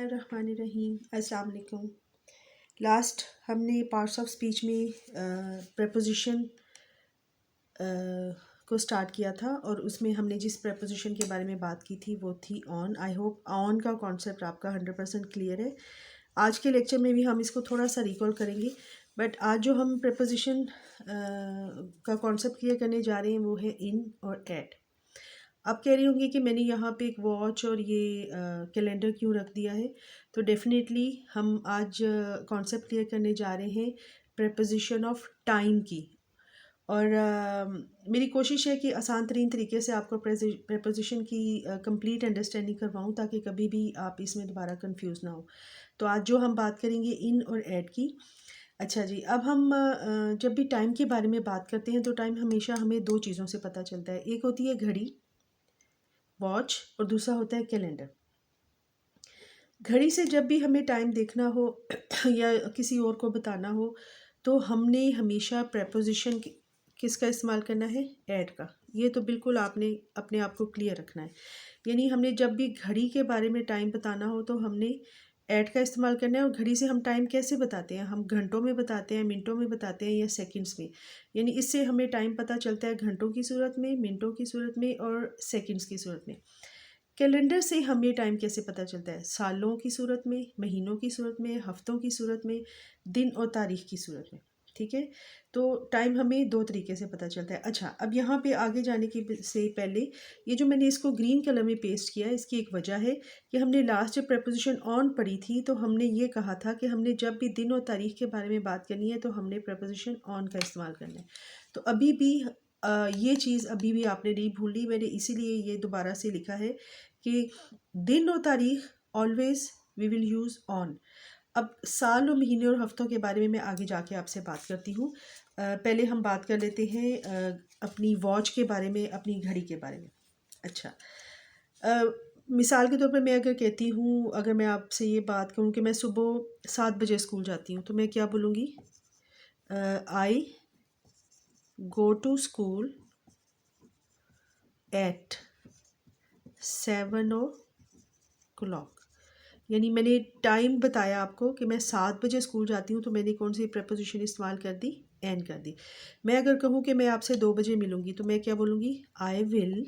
बिस्मिल्लाहिर्रहमानिर्रहीम। अस्सलाम वालेकुम। लास्ट हमने पार्ट्स ऑफ स्पीच में प्रपोजिशन को स्टार्ट किया था और उसमें हमने जिस प्रपोजिशन के बारे में बात की थी वो थी ऑन। आई होप ऑन का कॉन्सेप्ट आपका 100% क्लियर है। आज के लेक्चर में भी हम इसको थोड़ा सा रिकॉल करेंगे, बट आज जो हम प्रपोजिशन का कॉन्सेप्ट क्लियर करने जा रहे हैं वो है इन और एट। आप कह रही होंगी कि मैंने यहाँ पे एक वॉच और ये कैलेंडर क्यों रख दिया है। तो डेफिनेटली हम आज कॉन्सेप्ट क्लियर करने जा रहे हैं प्रपोजिशन ऑफ टाइम की। और मेरी कोशिश है कि आसान तरीन तरीके से आपको प्रपोजिशन की कंप्लीट अंडरस्टैंडिंग करवाऊँ ताकि कभी भी आप इसमें दोबारा कंफ्यूज ना हो। तो आज जो हम बात करेंगे इन और ऐड की। अच्छा जी, अब हम जब भी टाइम के बारे में बात करते हैं तो टाइम हमेशा हमें दो चीज़ों से पता चलता है। एक होती है घड़ी, वॉच, और दूसरा होता है कैलेंडर। घड़ी से जब भी हमें टाइम देखना हो या किसी और को बताना हो तो हमने हमेशा प्रपोजिशन किसका इस्तेमाल करना है? ऐड का। ये तो बिल्कुल आपने अपने आप को क्लियर रखना है। यानी हमने जब भी घड़ी के बारे में टाइम बताना हो तो हमने ऐड का इस्तेमाल करना है। और घड़ी से हम टाइम कैसे बताते हैं? हम घंटों में बताते हैं, मिनटों में बताते हैं या सेकंड्स में। यानी इससे हमें टाइम पता चलता है घंटों की सूरत में, मिनटों की सूरत में और सेकंड्स की सूरत में। कैलेंडर से हमें टाइम कैसे पता चलता है? सालों की सूरत में, महीनों की सूरत में, हफ्तों की सूरत में, दिन और तारीख की सूरत में। ठीक है, तो टाइम हमें दो तरीके से पता चलता है। अच्छा, अब यहाँ पे आगे जाने की से पहले ये जो मैंने इसको ग्रीन कलर में पेस्ट किया है इसकी एक वजह है कि हमने लास्ट जब प्रपोजिशन ऑन पढ़ी थी तो हमने ये कहा था कि हमने जब भी दिन और तारीख के बारे में बात करनी है तो हमने प्रपोजिशन ऑन का इस्तेमाल करना है। तो अभी भी ये चीज़ अभी भी आपने नहीं भूली। मैंने इसीलिए ये दोबारा से लिखा है कि दिन और तारीख always we will use on. अब साल और महीने और हफ्तों के बारे में मैं आगे जाके आपसे बात करती हूँ। पहले हम बात कर लेते हैं अपनी वॉच के बारे में, अपनी घड़ी के बारे में। अच्छा, मिसाल के तौर पर मैं अगर कहती हूँ, अगर मैं आपसे ये बात करूँ कि मैं सुबह 7 बजे स्कूल जाती हूँ तो मैं क्या बोलूँगी? I go to school at 7 o'clock। यानी मैंने टाइम बताया आपको कि मैं 7 बजे स्कूल जाती हूँ तो मैंने कौन सी प्रपोजिशन इस्तेमाल कर दी? एन कर दी। मैं अगर कहूँ कि मैं आपसे 2 बजे मिलूँगी तो मैं क्या बोलूँगी? I will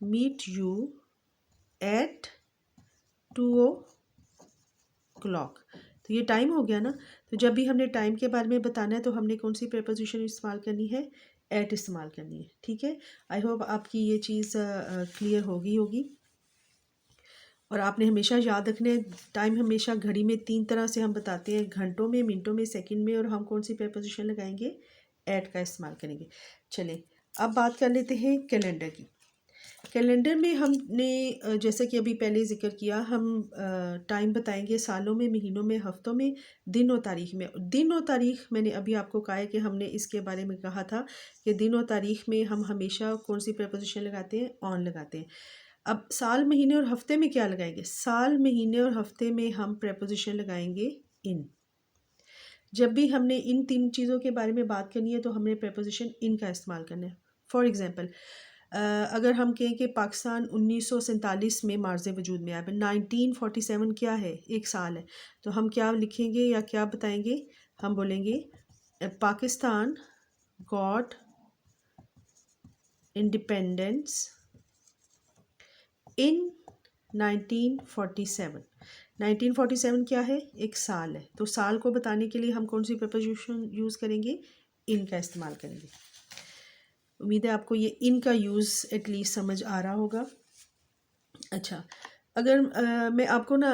meet you at 2 o'clock। तो ये टाइम हो गया ना। तो जब भी हमने टाइम के बारे में बताना है तो हमने कौन सी प्रपोजिशन इस्तेमाल करनी है? एट इस्तेमाल करनी है। ठीक है, आई होप आपकी ये चीज़ क्लियर होगी। और आपने हमेशा याद रखना है टाइम हमेशा घड़ी में 3 तरह से हम बताते हैं, घंटों में, मिनटों में, सेकंड में। और हम कौन सी प्रपोजिशन लगाएंगे? ऐट का इस्तेमाल करेंगे। चलें, अब बात कर लेते हैं कैलेंडर की। कैलेंडर में हमने जैसे कि अभी पहले ज़िक्र किया, हम टाइम बताएंगे सालों में, महीनों में, हफ्तों में, दिन और तारीख में। दिन और तारीख मैंने अभी आपको कहा है कि हमने इसके बारे में कहा था कि दिन और तारीख में हम हमेशा कौन सी प्रपोजिशन लगाते हैं? ऑन लगाते हैं। अब साल, महीने और हफ्ते में क्या लगाएंगे? साल, महीने और हफ्ते में हम प्रपोजिशन लगाएंगे इन। जब भी हमने इन 3 चीज़ों के बारे में बात करनी है तो हमने प्रपोजिशन इन का इस्तेमाल करना है। फॉर एग्ज़ाम्पल, अगर हम कहें कि पाकिस्तान 1947 में मार्ज़ वजूद में आया, 1947 क्या है? एक साल है। तो हम क्या लिखेंगे या क्या बताएंगे? हम बोलेंगे पाकिस्तान गॉट इंडिपेंडेंस इन 1947। 1947 क्या है? एक साल है। तो साल को बताने के लिए हम कौन सी प्रपोजिशन यूज़ करेंगे? इन का इस्तेमाल करेंगे। उम्मीद है आपको ये इन का यूज़ एटलीस्ट समझ आ रहा होगा। अच्छा, अगर मैं आपको ना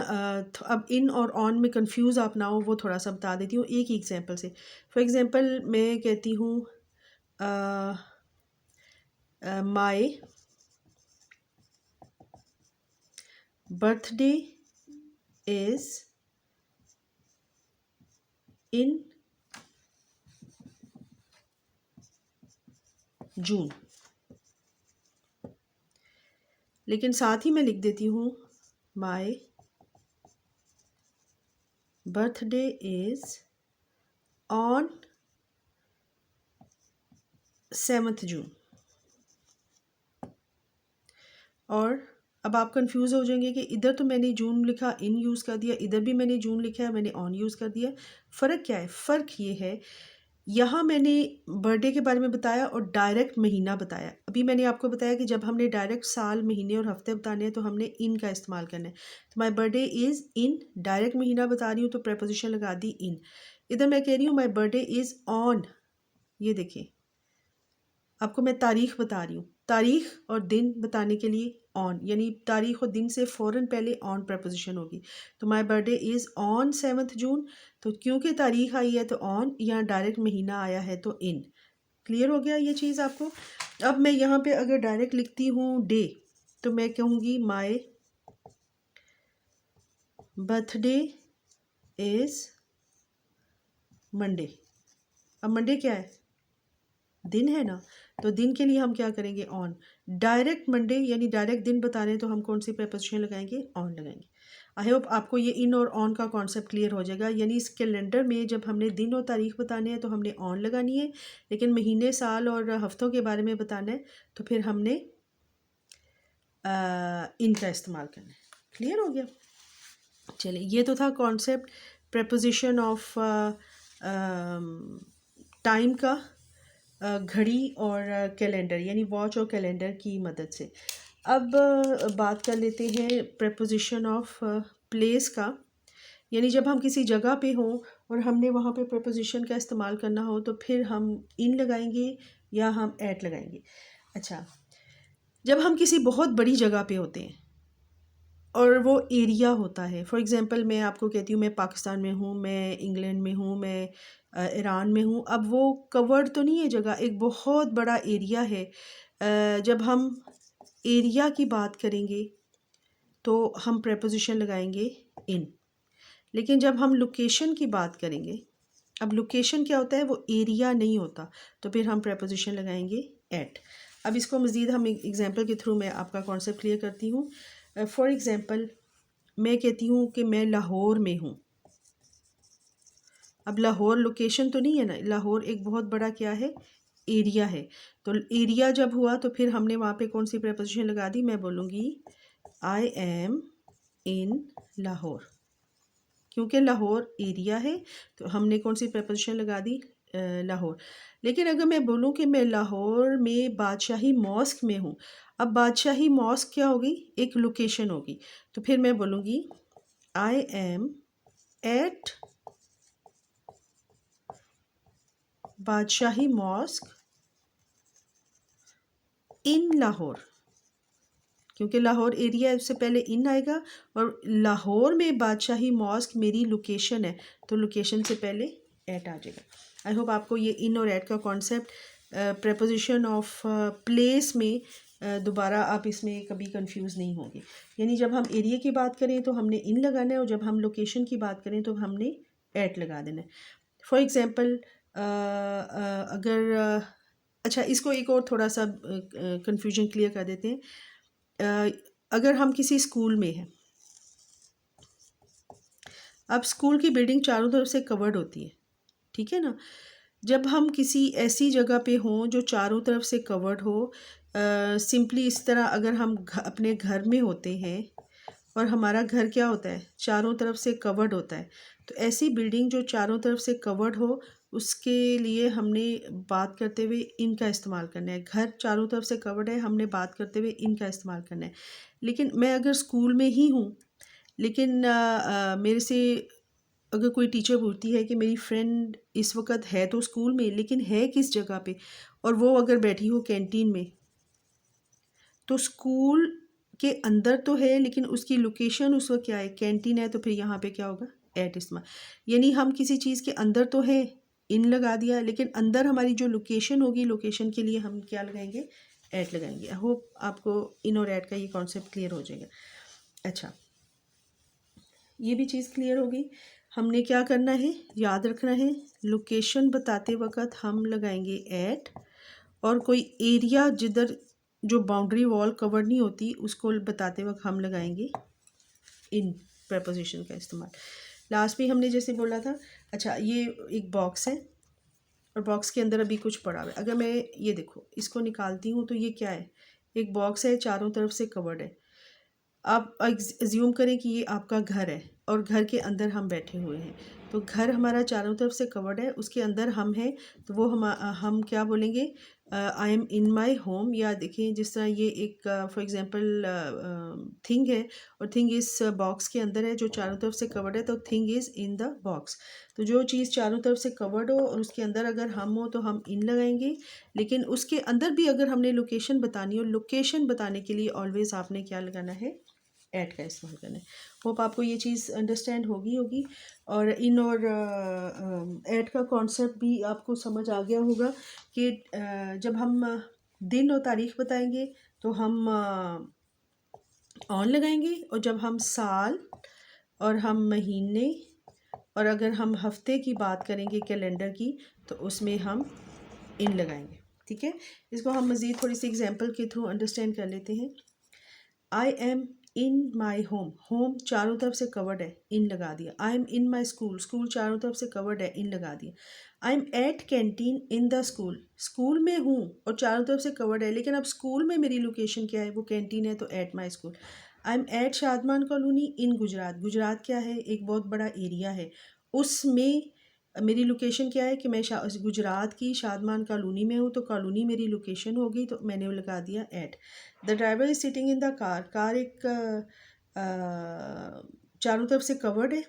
अब इन और ऑन में कंफ्यूज आप ना हो वो थोड़ा सा बता देती हूँ एक ही एग्जांपल से। फॉर एग्जांपल मैं कहती हूँ माय बर्थडे इज़ इन जून, लेकिन साथ ही मैं लिख देती हूँ my birthday is on 7th जून। और अब आप कंफ्यूज हो जाएंगे कि इधर तो मैंने जून लिखा, इन यूज़ कर दिया, इधर भी मैंने जून लिखा है, मैंने ऑन यूज़ कर दिया। फ़र्क क्या है? फ़र्क ये है, यहाँ मैंने बर्थडे के बारे में बताया और डायरेक्ट महीना बताया। अभी मैंने आपको बताया कि जब हमने डायरेक्ट साल, महीने और हफ्ते बताने हैं तो हमने इन का इस्तेमाल करना है। तो my birthday is in, direct महीना बता रही हूँ तो प्रेपोजिशन लगा दी इन। इधर मैं कह रही हूँ माई बर्थडे इज़ ऑन, ये देखिए आपको मैं तारीख़ बता रही हूँ, तारीख़ और दिन बताने के लिए ऑन, यानी तारीख़ और दिन से फ़ौरन पहले ऑन प्रपोजिशन होगी। तो माई बर्थडे इज़ ऑन 7 जून, तो क्योंकि तारीख़ आई है तो ऑन, यहाँ डायरेक्ट महीना आया है तो इन। क्लियर हो गया ये चीज़ आपको? अब मैं यहाँ पे अगर डायरेक्ट लिखती हूँ डे, तो मैं कहूँगी माई बर्थडे इज़ मंडे। अब मंडे क्या है? दिन है ना, तो दिन के लिए हम क्या करेंगे? ऑन। डायरेक्ट मंडे यानी डायरेक्ट दिन बताने तो हम कौन सी प्रपोजिशन लगाएंगे? ऑन लगाएंगे। आई होप आपको ये इन और ऑन का कॉन्सेप्ट क्लियर हो जाएगा। यानी इस कैलेंडर में जब हमने दिन और तारीख बताने हैं तो हमने ऑन लगानी है, लेकिन महीने, साल और हफ्तों के बारे में बताना है तो फिर हमने इन का इस्तेमाल करना है। क्लियर हो गया? चलिए, ये तो था कॉन्सेप्ट प्रपोजिशन ऑफ टाइम का, घड़ी और कैलेंडर यानी वॉच और कैलेंडर की मदद से। अब बात कर लेते हैं प्रपोजिशन ऑफ प्लेस का, यानी जब हम किसी जगह पे हों और हमने वहाँ पे प्रपोजिशन का इस्तेमाल करना हो तो फिर हम इन लगाएंगे या हम एट लगाएंगे। अच्छा, जब हम किसी बहुत बड़ी जगह पे होते हैं और वो एरिया होता है, फॉर एग्ज़ाम्पल मैं आपको कहती हूँ मैं पाकिस्तान में हूँ, मैं इंग्लैंड में हूँ, मैं ईरान में हूँ। अब वो कवर्ड तो नहीं है जगह, एक बहुत बड़ा एरिया है। जब हम एरिया की बात करेंगे तो हम प्रपोजिशन लगाएंगे इन, लेकिन जब हम लोकेशन की बात करेंगे, अब लोकेशन क्या होता है? वो एरिया नहीं होता, तो फिर हम प्रपोजिशन लगाएंगे एट। अब इसको मज़ीद हम एग्ज़ाम्पल के थ्रू मैं आपका कॉन्सेप्ट क्लियर करती हूँ। फॉर एग्ज़ाम्पल मैं कहती हूँ कि मैं लाहौर में हूँ। अब लाहौर लोकेशन तो नहीं है ना, लाहौर एक बहुत बड़ा क्या है? एरिया है। तो एरिया जब हुआ तो फिर हमने वहाँ पे कौन सी प्रपोजिशन लगा दी? मैं बोलूँगी आई एम इन लाहौर। क्योंकि लाहौर एरिया है तो हमने कौन सी प्रपोजिशन लगा दी? लाहौर। लेकिन अगर मैं बोलूँ कि मैं लाहौर में बादशाही मॉस्क में हूँ, अब बादशाही मॉस्क क्या होगी? एक लोकेशन होगी। तो फिर मैं बोलूँगी I am at Badshahi mosque in Lahore, क्योंकि लाहौर एरिया है उससे पहले इन आएगा और लाहौर में बादशाही मॉस्क मेरी लोकेशन है तो लोकेशन से पहले एट आ जाएगा। आई होप आपको ये इन और एट का कॉन्सेप्ट प्रपोजिशन ऑफ प्लेस में दोबारा आप इसमें कभी कंफ्यूज नहीं होंगे। यानी जब हम एरिया की बात करें तो हमने इन लगाना है और जब हम लोकेशन की बात करें तो हमने एट लगा देना है। फॉर एग्ज़ाम्पल अगर अच्छा, इसको एक और थोड़ा सा कन्फ्यूजन क्लियर कर देते हैं। अगर हम किसी स्कूल में हैं, अब स्कूल की बिल्डिंग चारों तरफ से कवर्ड होती है, ठीक है ना। जब हम किसी ऐसी जगह पे हों जो चारों तरफ से कवर्ड हो, सिंपली इस तरह अगर हम अपने घर में होते हैं और हमारा घर क्या होता है? चारों तरफ से कवर्ड होता है, तो ऐसी बिल्डिंग जो चारों तरफ से कवर्ड हो उसके लिए हमने बात करते हुए इनका इस्तेमाल करना है। घर चारों तरफ से कवर्ड है, हमने बात करते हुए इनका इस्तेमाल करना है। लेकिन मैं अगर स्कूल में ही हूँ, लेकिन मेरे से अगर कोई टीचर पूछती है कि मेरी फ्रेंड इस वक्त है तो स्कूल में, लेकिन है किस जगह पे, और वो अगर बैठी हो कैंटीन में, तो स्कूल के अंदर तो है लेकिन उसकी लोकेशन उस वक्त क्या है? कैंटीन है, तो फिर यहाँ पे क्या होगा? एट इस्तेमाल। यानी हम किसी चीज़ के अंदर तो है, इन लगा दिया, लेकिन अंदर हमारी जो लोकेशन होगी, लोकेशन के लिए हम क्या लगाएंगे? एट लगाएंगे। आई होप आपको इन और एट का ये कॉन्सेप्ट क्लियर हो जाएगा। अच्छा, ये भी चीज़ क्लियर होगी। हमने क्या करना है? याद रखना है, लोकेशन बताते वक्त हम लगाएंगे एट, और कोई एरिया जिधर जो बाउंड्री वॉल कवर नहीं होती उसको बताते वक्त हम लगाएंगे इन प्रपोजिशन का इस्तेमाल। लास्ट में हमने जैसे बोला था, अच्छा ये एक बॉक्स है और बॉक्स के अंदर अभी कुछ पड़ा हुआ है। अगर मैं ये देखो इसको निकालती हूँ तो ये क्या है? एक बॉक्स है, चारों तरफ से कवर्ड है। आप एज्यूम करें कि ये आपका घर है और घर के अंदर हम बैठे हुए हैं, तो घर हमारा चारों तरफ से कवर्ड है, उसके अंदर हम हैं, तो वो हम क्या बोलेंगे, आई एम इन माई होम। या देखें जिस तरह ये एक फॉर एग्जांपल थिंग है, और थिंग इस बॉक्स के अंदर है जो चारों तरफ से कवर्ड है, तो thing is in the box. तो जो चीज़ चारों तरफ से कवर्ड हो और उसके अंदर अगर हम हो तो हम इन लगाएंगे, लेकिन उसके अंदर भी अगर हमने लोकेशन बतानी हो, लोकेशन बताने के लिए ऑलवेज़ आपने क्या लगाना है, ऐड का इस्तेमाल करना है। होप आपको ये चीज़ अंडरस्टैंड होगी। और इन और ऐड का कॉन्सेप्ट भी आपको समझ आ गया होगा कि जब हम दिन और तारीख बताएंगे तो हम ऑन लगाएंगे, और जब हम साल और हम महीने और अगर हम हफ्ते की बात करेंगे कैलेंडर की, तो उसमें हम इन लगाएंगे। ठीक है, इसको हम मज़ीद थोड़ी सी एग्जांपल के थ्रू अंडरस्टैंड कर लेते हैं। I am in my home, home चारों तरफ से कवर्ड है, इन लगा दिया। I am in my school, school चारों तरफ से कवर्ड है, इन लगा दिया। I am at canteen in the school, school में हूँ और चारों तरफ से कवर्ड है, लेकिन अब स्कूल में मेरी लोकेशन क्या है, वो कैंटीन है, तो at my school. I am at Shadman colony in Gujarat, Gujarat क्या है, एक बहुत बड़ा एरिया है, उसमें मेरी लोकेशन क्या है कि मैं गुजरात की शादमान कॉलोनी में हूँ, तो कॉलोनी मेरी लोकेशन होगी, तो मैंने लगा दिया at. The driver is sitting in the car, car एक चारों तरफ से कवर्ड है,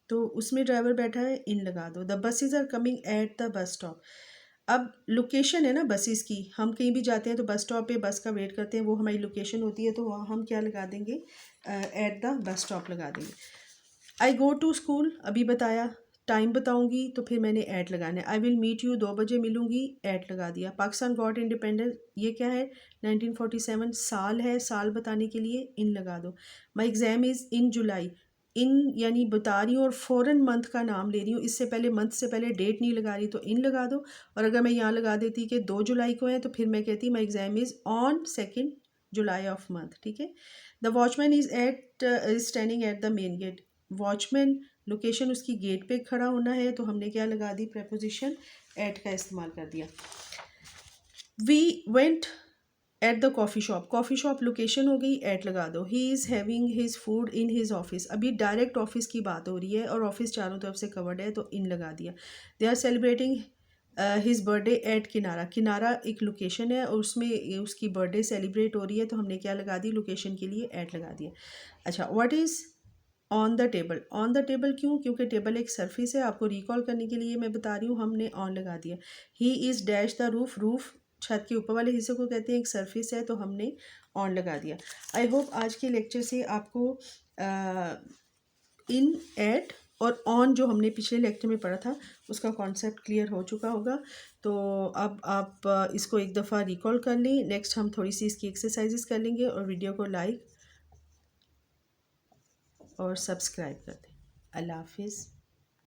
तो उसमें ड्राइवर बैठा है, इन लगा दो। The buses are coming at the bus stop, अब लोकेशन है ना बसेस की, हम कहीं भी जाते हैं तो बस स्टॉप पे बस का वेट करते हैं, वो हमारी लोकेशन होती है, तो वहाँ हम क्या लगा देंगे, एट द बस स्टॉप लगा देंगे। आई गो टू स्कूल, अभी बताया, टाइम बताऊंगी तो फिर मैंने ऐट लगाना है। आई विल मीट यू, 2 बजे मिलूंगी, ऐट लगा दिया। पाकिस्तान गॉट इंडिपेंडेंस, ये क्या है, 1947 साल है, साल बताने के लिए इन लगा दो। माई एग्ज़ाम इज़ इन जुलाई, इन यानी बता रही हूँ और फ़ौरन मंथ का नाम ले रही हूँ, इससे पहले मंथ से पहले डेट नहीं लगा रही, तो इन लगा दो। और अगर मैं यहाँ लगा देती कि 2 जुलाई को है, तो फिर मैं कहती my exam is on 2 July of month. ठीक है, the watchman is standing at the main gate, watchman location उसकी गेट पे खड़ा होना है, तो हमने क्या लगा दी, प्रपोजिशन एट का इस्तेमाल कर दिया। We went at the coffee shop, coffee shop location हो गई, एट लगा दो। He is having his food in his office, अभी डायरेक्ट ऑफिस की बात हो रही है और ऑफिस चारों तरफ से कवर्ड है, तो इन लगा दिया। They are celebrating his birthday at Kinara, Kinara एक लोकेशन है और उसमें उसकी बर्थडे सेलिब्रेट हो रही है, तो हमने क्या लगा दी, लोकेशन के लिए एट लगा दिया। अच्छा, what is on the table, on the table क्यों, क्योंकि टेबल एक सरफेस है, आपको रिकॉल करने के लिए मैं बता रही हूँ, हमने ऑन लगा दिया। He is dash the roof, roof छत के ऊपर वाले हिस्से को कहते हैं, एक सरफेस है, तो हमने ऑन लगा दिया। आई होप आज के लेक्चर से आपको इन, एट और ऑन जो हमने पिछले लेक्चर में पढ़ा था उसका कॉन्सेप्ट क्लियर हो चुका होगा। तो अब आप इसको एक दफ़ा रिकॉल कर लें, नेक्स्ट हम थोड़ी सी इसकी एक्सरसाइजेस कर लेंगे, और वीडियो को लाइक और सब्सक्राइब कर दें। अल्लाह हाफिज़।